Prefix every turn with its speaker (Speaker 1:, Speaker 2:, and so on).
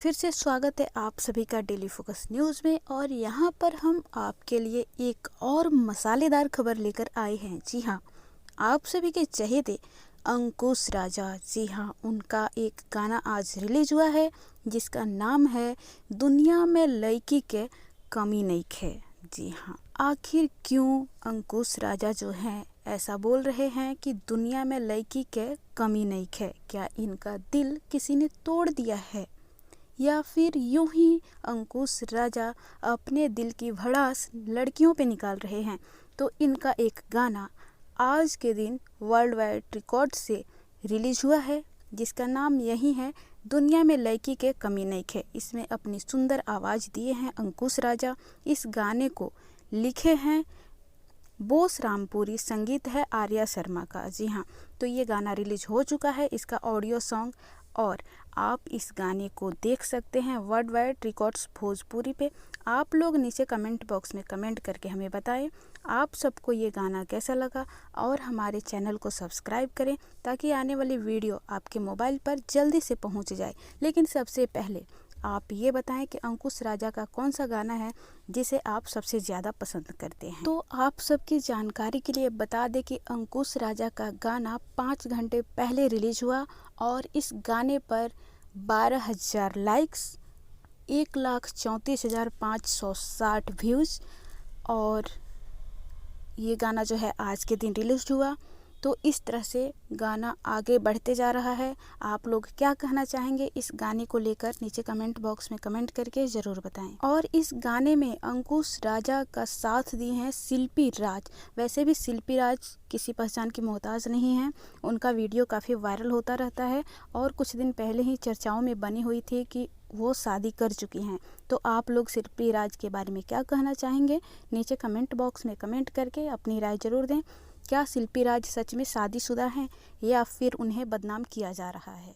Speaker 1: फिर से स्वागत है आप सभी का डेली फोकस न्यूज़ में। और यहाँ पर हम आपके लिए एक और मसालेदार खबर लेकर आए हैं। जी हाँ, आप सभी के चहेते अंकुश राजा, जी हाँ, उनका एक गाना आज रिलीज हुआ है जिसका नाम है दुनिया में लड़की के कमी नहीं है। जी हाँ, आखिर क्यों अंकुश राजा जो हैं ऐसा बोल रहे हैं कि दुनिया में लड़की के कमी नहीं है? क्या इनका दिल किसी ने तोड़ दिया है, या फिर यूं ही अंकुश राजा अपने दिल की भड़ास लड़कियों पे निकाल रहे हैं? तो इनका एक गाना आज के दिन वर्ल्ड वाइड रिकॉर्ड से रिलीज हुआ है जिसका नाम यही है दुनिया में लड़की के कमी नहीं है। इसमें अपनी सुंदर आवाज़ दिए हैं अंकुश राजा। इस गाने को लिखे हैं बोस रामपुरी, संगीत है आर्या शर्मा का। जी हाँ, तो ये गाना रिलीज हो चुका है, इसका ऑडियो सॉन्ग, और आप इस गाने को देख सकते हैं वर्ल्ड वाइड रिकॉर्ड्स भोजपुरी पे। आप लोग नीचे कमेंट बॉक्स में कमेंट करके हमें बताएं आप सबको ये गाना कैसा लगा, और हमारे चैनल को सब्सक्राइब करें ताकि आने वाली वीडियो आपके मोबाइल पर जल्दी से पहुंच जाए। लेकिन सबसे पहले आप ये बताएं कि अंकुश राजा का कौन सा गाना है जिसे आप सबसे ज़्यादा पसंद करते हैं। तो आप सबकी जानकारी के लिए बता दें कि अंकुश राजा का गाना 5 घंटे पहले रिलीज हुआ और इस गाने पर 12,000 लाइक्स, 1,34,560 व्यूज़, और ये गाना जो है आज के दिन रिलीज हुआ। तो इस तरह से गाना आगे बढ़ते जा रहा है। आप लोग क्या कहना चाहेंगे इस गाने को लेकर, नीचे कमेंट बॉक्स में कमेंट करके ज़रूर बताएं। और इस गाने में अंकुश राजा का साथ दिए हैं शिल्पी राज। वैसे भी शिल्पी राज किसी पहचान की मोहताज नहीं है, उनका वीडियो काफ़ी वायरल होता रहता है और कुछ दिन पहले ही चर्चाओं में बनी हुई थी कि वो शादी कर चुकी हैं। तो आप लोग शिल्पी राज के बारे में क्या कहना चाहेंगे, नीचे कमेंट बॉक्स में कमेंट करके अपनी राय ज़रूर दें। क्या शिल्पी राज सच में शादीशुदा हैं या फिर उन्हें बदनाम किया जा रहा है?